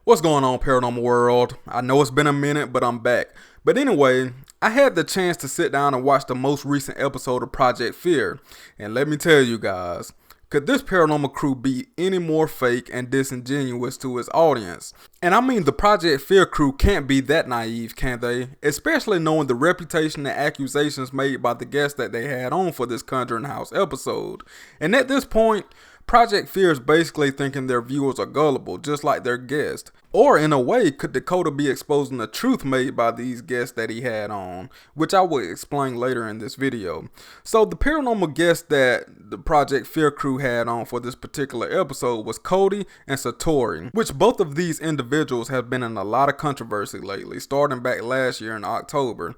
What's going on, Paranormal World? I know it's been a minute, but I'm back. But anyway, I had the chance to sit down and watch the most recent episode of Project Fear. And let me tell you guys, could this paranormal crew be any more fake and disingenuous to its audience? And I mean, the Project Fear crew can't be that naive, can they? Especially knowing the reputation and accusations made by the guests that they had on for this Conjuring House episode. And at this point, Project Fear is basically thinking their viewers are gullible, just like their guest. Or in a way, could Dakota be exposing the truth made by these guests that he had on, which I will explain later in this video. So the paranormal guest that the Project Fear crew had on for this particular episode was Cody and Satori, which both of these individuals have been in a lot of controversy lately, starting back last year in October.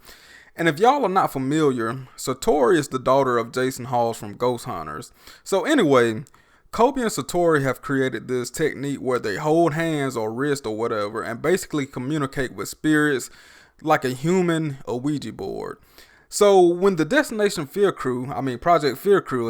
And if y'all are not familiar, Satori is the daughter of Jason Halls from Ghost Hunters. So anyway, Cody and Satori have created this technique where they hold hands or wrist or whatever and basically communicate with spirits like a human Ouija board. So when the Project Fear crew,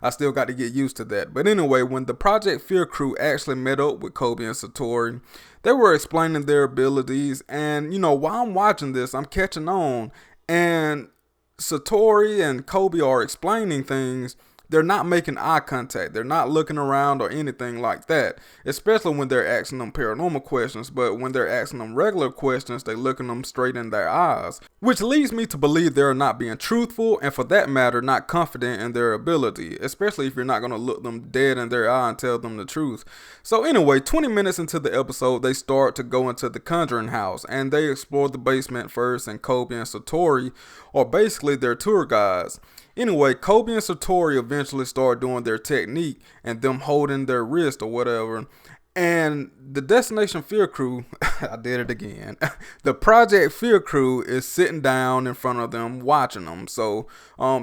I still got to get used to that. But anyway, when the Project Fear crew actually met up with Cody and Satori, they were explaining their abilities. And, while I'm watching this, I'm catching on. And Satori and Cody are explaining things. They're not making eye contact. They're not looking around or anything like that, especially when they're asking them paranormal questions. But when they're asking them regular questions, they're looking them straight in their eyes, which leads me to believe they're not being truthful and, for that matter, not confident in their ability, especially if you're not going to look them dead in their eye and tell them the truth. So anyway, 20 minutes into the episode, they start to go into the Conjuring House, and they explore the basement first, and Cody and Satori are basically their tour guides. Anyway, Cody and Satori eventually start doing their technique and them holding their wrist or whatever. And the Destination Fear crew, I did it again. The Project Fear crew is sitting down in front of them watching them. So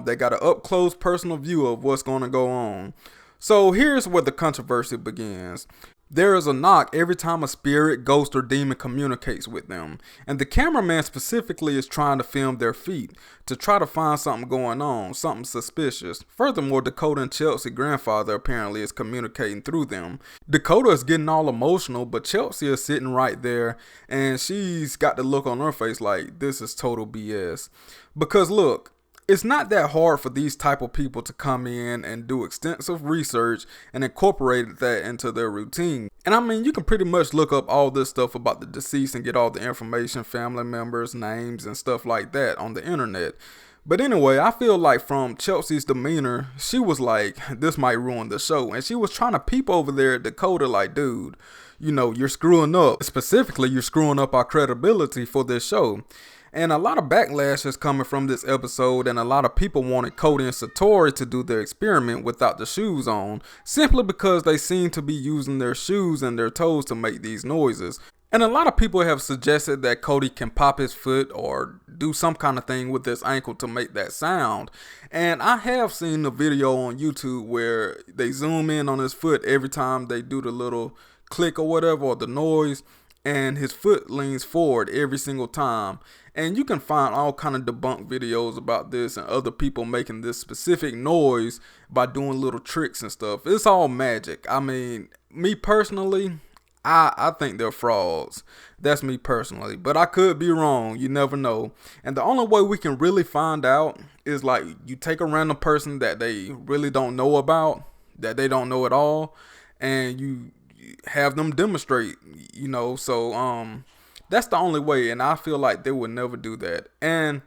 they got an up close personal view of what's going to go on. So here's where the controversy begins. There is a knock every time a spirit, ghost, or demon communicates with them, and the cameraman specifically is trying to film their feet to try to find something going on, something suspicious. Furthermore, Dakota and Chelsea's grandfather apparently is communicating through them. Dakota is getting all emotional, but Chelsea is sitting right there, and she's got the look on her face like this is total BS. Because look, it's not that hard for these type of people to come in and do extensive research and incorporate that into their routine. And I mean, you can pretty much look up all this stuff about the deceased and get all the information, family members, names, and stuff like that on the internet. But anyway, I feel like from Chelsea's demeanor, she was like, this might ruin the show. And she was trying to peep over there at Dakota like, dude, you're screwing up. Specifically, you're screwing up our credibility for this show. And a lot of backlash is coming from this episode, and a lot of people wanted Cody and Satori to do their experiment without the shoes on, simply because they seem to be using their shoes and their toes to make these noises. And a lot of people have suggested that Cody can pop his foot or do some kind of thing with his ankle to make that sound. And I have seen a video on YouTube where they zoom in on his foot every time they do the little click or whatever, or the noise, and his foot leans forward every single time. And you can find all kind of debunk videos about this and other people making this specific noise by doing little tricks and stuff. It's all magic. I mean, me personally, I think they're frauds. That's me personally. But I could be wrong. You never know. And the only way we can really find out is like you take a random person that they really don't know about, that they don't know at all, and you have them demonstrate, so that's the only way, and I feel like they would never do that. And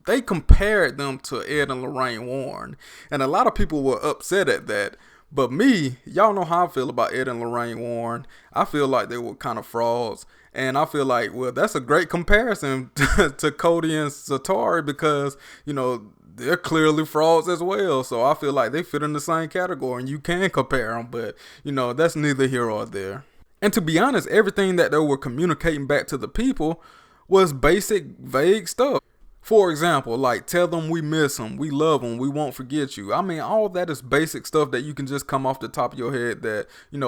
they compared them to Ed and Lorraine Warren, and a lot of people were upset at that. But me, y'all know how I feel about Ed and Lorraine Warren. I feel like they were kind of frauds, and I feel like, well, that's a great comparison to Cody and Satori, because they're clearly frauds as well. So I feel like they fit in the same category, and you can compare them, but that's neither here or there. And to be honest, everything that they were communicating back to the people was basic, vague stuff. For example, like tell them we miss them, we love them, we won't forget you. I mean, all that is basic stuff that you can just come off the top of your head that,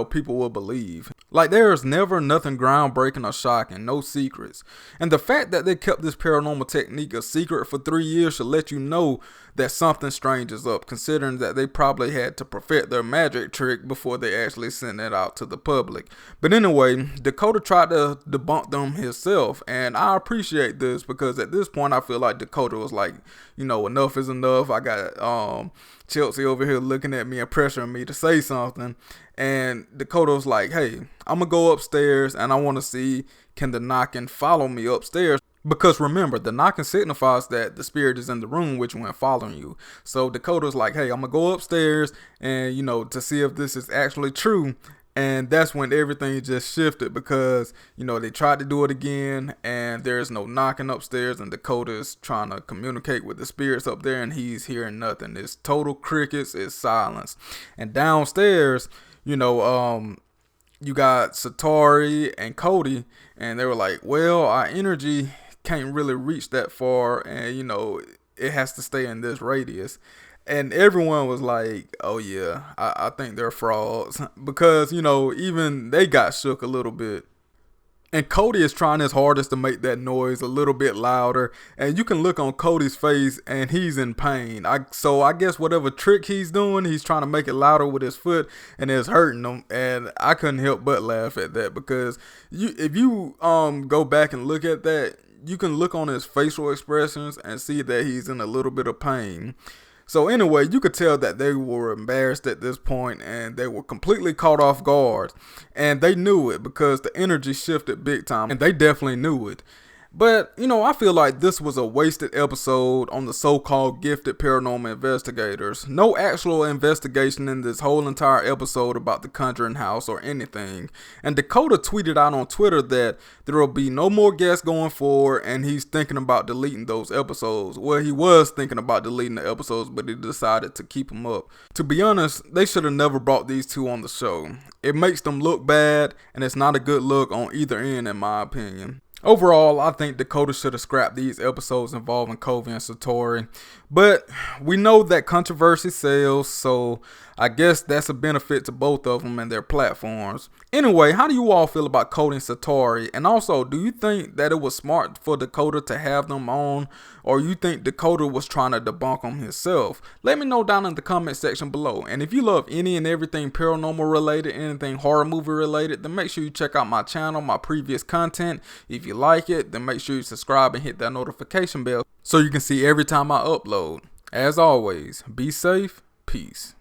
people will believe. Like there's never nothing groundbreaking or shocking, no secrets. And the fact that they kept this paranormal technique a secret for 3 years should let you know that something strange is up, considering that they probably had to perfect their magic trick before they actually sent it out to the public. But anyway, Dakota tried to debunk them himself, and I appreciate this because at this point I feel like Dakota was like, enough is enough. I got Chelsea over here looking at me and pressuring me to say something, and Dakota was like, hey, I'm gonna go upstairs and I want to see, can the knocking follow me upstairs? Because remember, the knocking signifies that the spirit is in the room which went following you. So Dakota's like, hey, I'm gonna go upstairs and to see if this is actually true. And that's when everything just shifted because, they tried to do it again and there's no knocking upstairs and Dakota is trying to communicate with the spirits up there and he's hearing nothing. It's total crickets, it's silence. And downstairs, you got Satori and Cody and they were like, well, our energy can't really reach that far and, it has to stay in this radius. And everyone was like, oh yeah, I think they're frauds because, even they got shook a little bit. And Cody is trying his hardest to make that noise a little bit louder. And you can look on Cody's face and he's in pain. So I guess whatever trick he's doing, he's trying to make it louder with his foot and it's hurting him. And I couldn't help but laugh at that because if you go back and look at that, you can look on his facial expressions and see that he's in a little bit of pain. So anyway, you could tell that they were embarrassed at this point and they were completely caught off guard. And they knew it because the energy shifted big time and they definitely knew it. But, I feel like this was a wasted episode on the so-called gifted paranormal investigators. No actual investigation in this whole entire episode about the Conjuring house or anything. And Dakota tweeted out on Twitter that there will be no more guests going forward and he's thinking about deleting those episodes. Well, he was thinking about deleting the episodes, but he decided to keep them up. To be honest, they should have never brought these two on the show. It makes them look bad and it's not a good look on either end in my opinion. Overall, I think Dakota should have scrapped these episodes involving Cody and Satori. But we know that controversy sells, so I guess that's a benefit to both of them and their platforms. Anyway, how do you all feel about Cody and Satori? And also, do you think that it was smart for Dakota to have them on? Or you think Dakota was trying to debunk them himself? Let me know down in the comment section below. And if you love any and everything paranormal related, anything horror movie related, then make sure you check out my channel, my previous content. If you like it, then make sure you subscribe and hit that notification bell so you can see every time I upload. As always, be safe, peace.